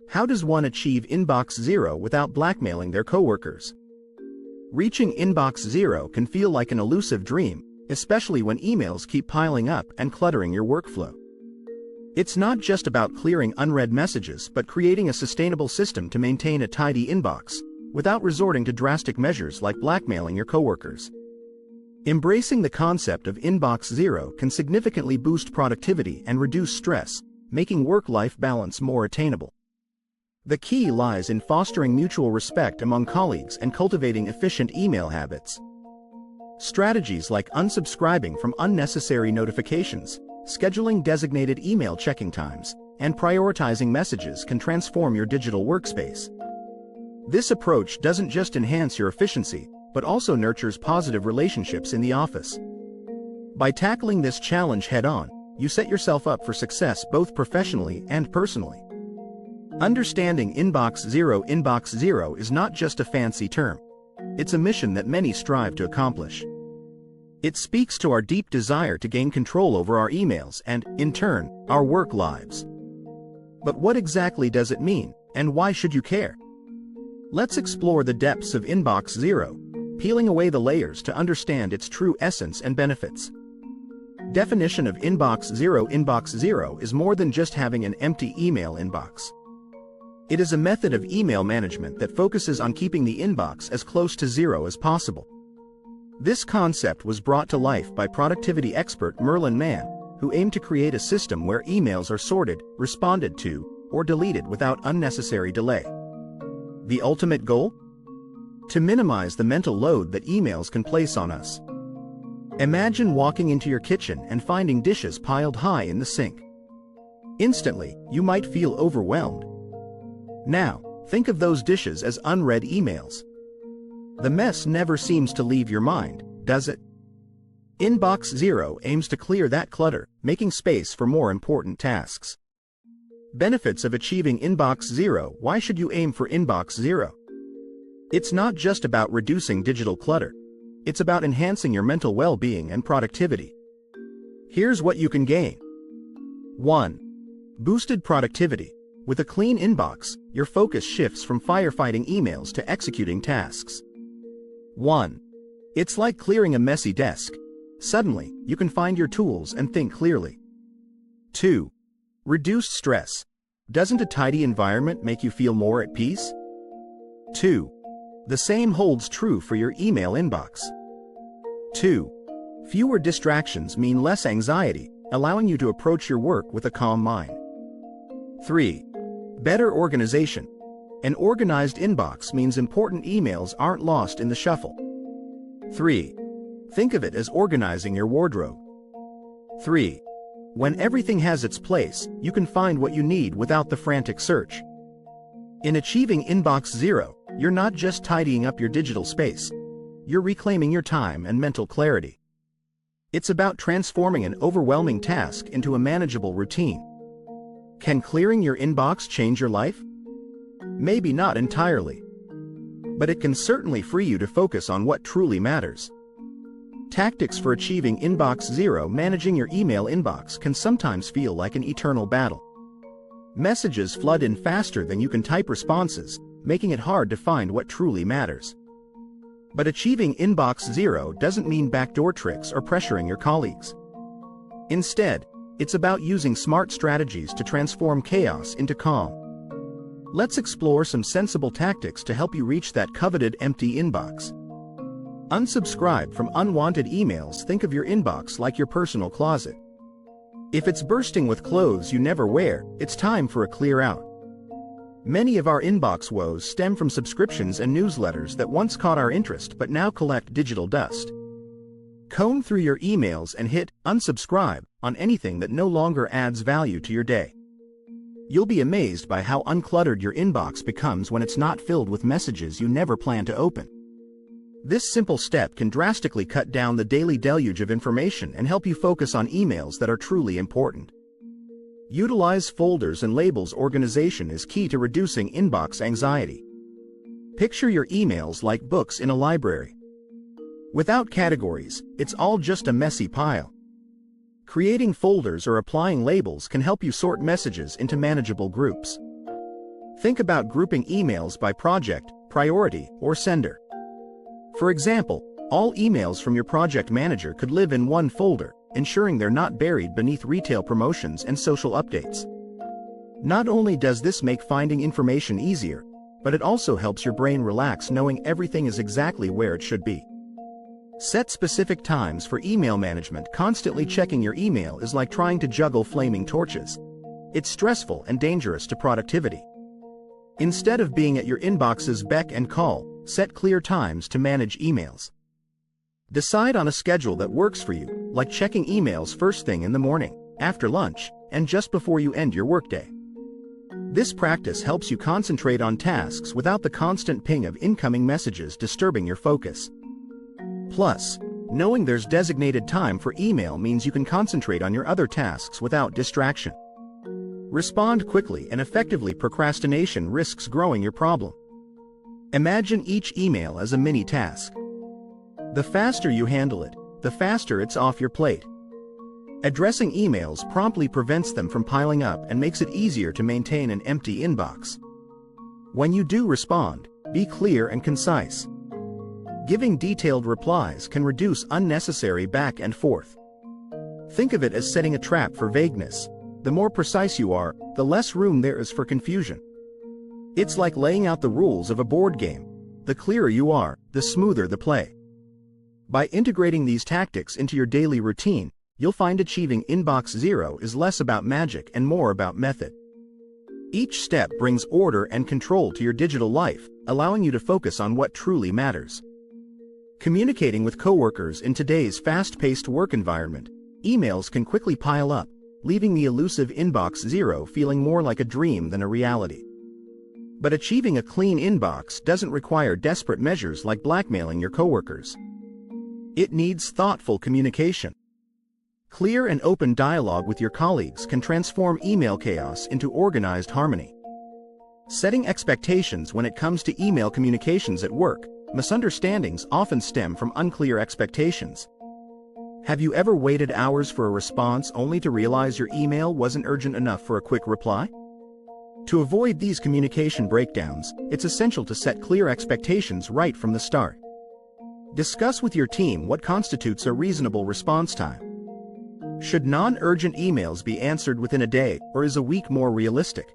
How does one achieve inbox zero without blackmailing their coworkers? Reaching inbox zero can feel like an elusive dream, especially when emails keep piling up and cluttering your workflow. It's not just about clearing unread messages but creating a sustainable system to maintain a tidy inbox, without resorting to drastic measures like blackmailing your coworkers. Embracing the concept of inbox zero can significantly boost productivity and reduce stress, making work-life balance more attainable. The key lies in fostering mutual respect among colleagues and cultivating efficient email habits. Strategies like unsubscribing from unnecessary notifications, scheduling designated email checking times, and prioritizing messages can transform your digital workspace. This approach doesn't just enhance your efficiency, but also nurtures positive relationships in the office. By tackling this challenge head-on, you set yourself up for success both professionally and personally. Understanding inbox zero is not just a fancy term. It's a mission that many strive to accomplish. It speaks to our deep desire to gain control over our emails and, in turn, our work lives. But what exactly does it mean, and why should you care? Let's explore the depths of inbox zero, peeling away the layers to understand its true essence and benefits. Definition of inbox zero is more than just having an empty email inbox. It is a method of email management that focuses on keeping the inbox as close to zero as possible. This concept was brought to life by productivity expert Merlin Mann, who aimed to create a system where emails are sorted, responded to, or deleted without unnecessary delay. The ultimate goal? To minimize the mental load that emails can place on us. Imagine walking into your kitchen and finding dishes piled high in the sink. Instantly, you might feel overwhelmed. Now, think of those dishes as unread emails. The mess never seems to leave your mind, does it? Inbox zero aims to clear that clutter, making space for more important tasks. Benefits of achieving inbox zero. Why should you aim for inbox zero? It's not just about reducing digital clutter. It's about enhancing your mental well-being and productivity. Here's what you can gain. 1. Boosted productivity. With a clean inbox, your focus shifts from firefighting emails to executing tasks. 1. It's like clearing a messy desk. Suddenly, you can find your tools and think clearly. 2. Reduced stress. Doesn't a tidy environment make you feel more at peace? 2. The same holds true for your email inbox. 2. Fewer distractions mean less anxiety, allowing you to approach your work with a calm mind. 3. Better organization. An organized inbox means important emails aren't lost in the shuffle. 3. Think of it as organizing your wardrobe. 3. When everything has its place, you can find what you need without the frantic search. In achieving inbox zero, you're not just tidying up your digital space. You're reclaiming your time and mental clarity. It's about transforming an overwhelming task into a manageable routine. Can clearing your inbox change your life? Maybe not entirely. But it can certainly free you to focus on what truly matters. Tactics for achieving inbox zero. Managing your email inbox can sometimes feel like an eternal battle. Messages flood in faster than you can type responses, making it hard to find what truly matters. But achieving inbox zero doesn't mean backdoor tricks or pressuring your colleagues. Instead, it's about using smart strategies to transform chaos into calm. Let's explore some sensible tactics to help you reach that coveted empty inbox. Unsubscribe from unwanted emails. Think of your inbox like your personal closet. If it's bursting with clothes you never wear, it's time for a clear out. Many of our inbox woes stem from subscriptions and newsletters that once caught our interest but now collect digital dust. Comb through your emails and hit unsubscribe on anything that no longer adds value to your day. You'll be amazed by how uncluttered your inbox becomes when it's not filled with messages you never plan to open. This simple step can drastically cut down the daily deluge of information and help you focus on emails that are truly important. Utilize folders and labels. Organization is key to reducing inbox anxiety. Picture your emails like books in a library. Without categories, it's all just a messy pile. Creating folders or applying labels can help you sort messages into manageable groups. Think about grouping emails by project, priority, or sender. For example, all emails from your project manager could live in one folder, ensuring they're not buried beneath retail promotions and social updates. Not only does this make finding information easier, but it also helps your brain relax knowing everything is exactly where it should be. Set specific times for email management. Constantly checking your email is like trying to juggle flaming torches. It's stressful and dangerous to productivity. Instead of being at your inbox's beck and call, set clear times to manage emails. Decide on a schedule that works for you, like checking emails first thing in the morning, after lunch, and just before you end your workday. This practice helps you concentrate on tasks without the constant ping of incoming messages disturbing your focus. Plus, knowing there's designated time for email means you can concentrate on your other tasks without distraction. Respond quickly and effectively. Procrastination risks growing your problem. Imagine each email as a mini task. The faster you handle it, the faster it's off your plate. Addressing emails promptly prevents them from piling up and makes it easier to maintain an empty inbox. When you do respond, be clear and concise. Giving detailed replies can reduce unnecessary back and forth. Think of it as setting a trap for vagueness. The more precise you are, the less room there is for confusion. It's like laying out the rules of a board game. The clearer you are, the smoother the play. By integrating these tactics into your daily routine, you'll find achieving inbox zero is less about magic and more about method. Each step brings order and control to your digital life, allowing you to focus on what truly matters. Communicating with coworkers in today's fast-paced work environment, emails can quickly pile up, leaving the elusive inbox zero feeling more like a dream than a reality. But achieving a clean inbox doesn't require desperate measures like blackmailing your coworkers. It needs thoughtful communication. Clear and open dialogue with your colleagues can transform email chaos into organized harmony. Setting expectations. When it comes to email communications at work, misunderstandings often stem from unclear expectations. Have you ever waited hours for a response only to realize your email wasn't urgent enough for a quick reply? To avoid these communication breakdowns, it's essential to set clear expectations right from the start. Discuss with your team what constitutes a reasonable response time. Should non-urgent emails be answered within a day, or is a week more realistic?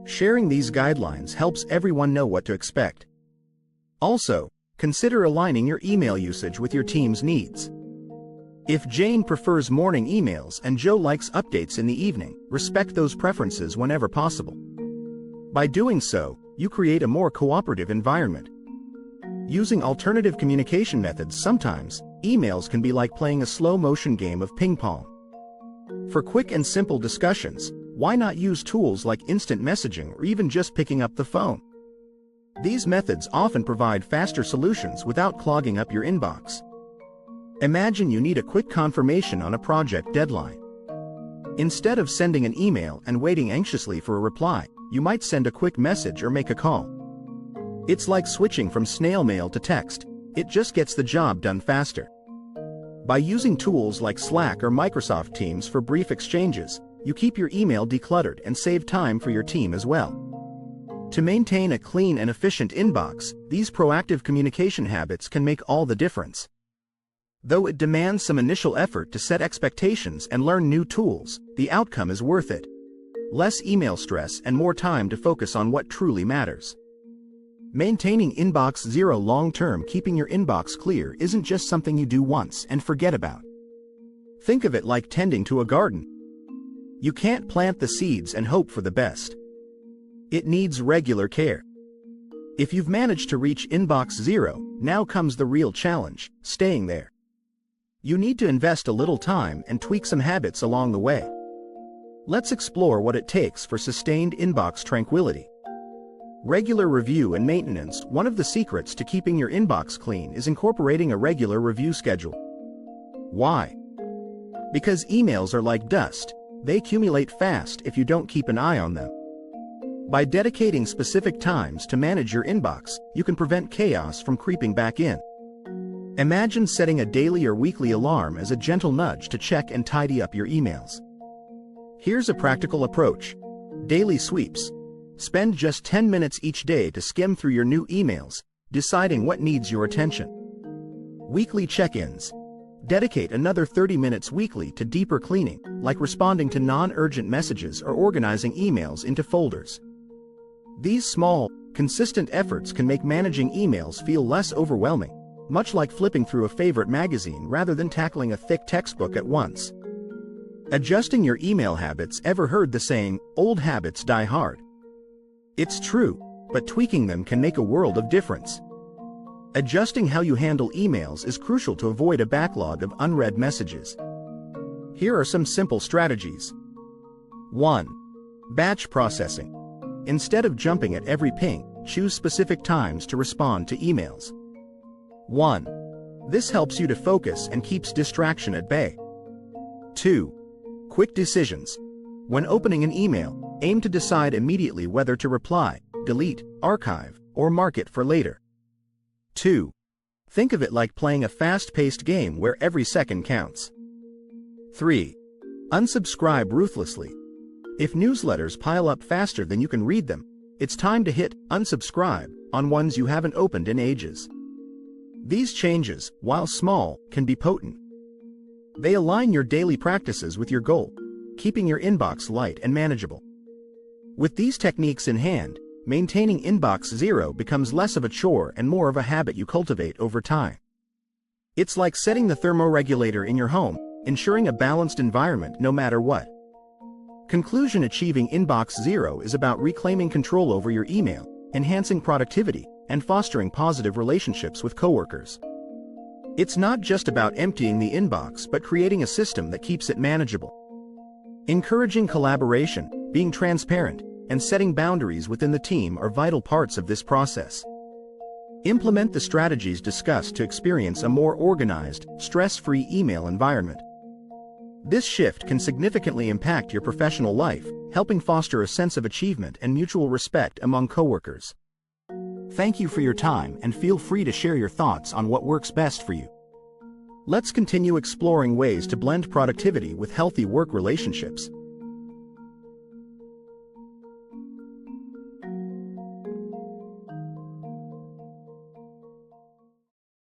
Sharing these guidelines helps everyone know what to expect. Also, consider aligning your email usage with your team's needs. If Jane prefers morning emails and Joe likes updates in the evening, respect those preferences whenever possible. By doing so, you create a more cooperative environment. Using alternative communication methods. Sometimes, emails can be like playing a slow-motion game of ping pong. For quick and simple discussions, why not use tools like instant messaging or even just picking up the phone? These methods often provide faster solutions without clogging up your inbox. Imagine you need a quick confirmation on a project deadline. Instead of sending an email and waiting anxiously for a reply, you might send a quick message or make a call. It's like switching from snail mail to text. It just gets the job done faster. By using tools like Slack or Microsoft Teams for brief exchanges, you keep your email decluttered and save time for your team as well. To maintain a clean and efficient inbox, these proactive communication habits can make all the difference. Though it demands some initial effort to set expectations and learn new tools, the outcome is worth it. Less email stress and more time to focus on what truly matters. Maintaining inbox zero long-term. Keeping your inbox clear isn't just something you do once and forget about. Think of it like tending to a garden. You can't plant the seeds and hope for the best. It needs regular care. If you've managed to reach inbox zero, now comes the real challenge: staying there. You need to invest a little time and tweak some habits along the way. Let's explore what it takes for sustained inbox tranquility. Regular review and maintenance. One of the secrets to keeping your inbox clean is incorporating a regular review schedule. Why? Because emails are like dust. They accumulate fast if you don't keep an eye on them. By dedicating specific times to manage your inbox, you can prevent chaos from creeping back in. Imagine setting a daily or weekly alarm as a gentle nudge to check and tidy up your emails. Here's a practical approach. Daily sweeps. Spend just 10 minutes each day to skim through your new emails, deciding what needs your attention. Weekly check-ins. Dedicate another 30 minutes weekly to deeper cleaning, like responding to non-urgent messages or organizing emails into folders. These small, consistent efforts can make managing emails feel less overwhelming, much like flipping through a favorite magazine rather than tackling a thick textbook at once. Adjusting your email habits. Ever heard the saying, "Old habits die hard"? It's true, but tweaking them can make a world of difference. Adjusting how you handle emails is crucial to avoid a backlog of unread messages. Here are some simple strategies. 1. Batch processing. Instead of jumping at every ping, choose specific times to respond to emails. 1. This helps you to focus and keeps distraction at bay. 2. Quick decisions. When opening an email, aim to decide immediately whether to reply, delete, archive, or mark it for later. 2. Think of it like playing a fast-paced game where every second counts. 3. Unsubscribe ruthlessly. If newsletters pile up faster than you can read them, it's time to hit unsubscribe on ones you haven't opened in ages. These changes, while small, can be potent. They align your daily practices with your goal, keeping your inbox light and manageable. With these techniques in hand, maintaining inbox zero becomes less of a chore and more of a habit you cultivate over time. It's like setting the thermoregulator in your home, ensuring a balanced environment no matter what. Conclusion: achieving inbox zero is about reclaiming control over your email, enhancing productivity, and fostering positive relationships with coworkers. It's not just about emptying the inbox but creating a system that keeps it manageable. Encouraging collaboration, being transparent, and setting boundaries within the team are vital parts of this process. Implement the strategies discussed to experience a more organized, stress-free email environment. This shift can significantly impact your professional life, helping foster a sense of achievement and mutual respect among coworkers. Thank you for your time and feel free to share your thoughts on what works best for you. Let's continue exploring ways to blend productivity with healthy work relationships.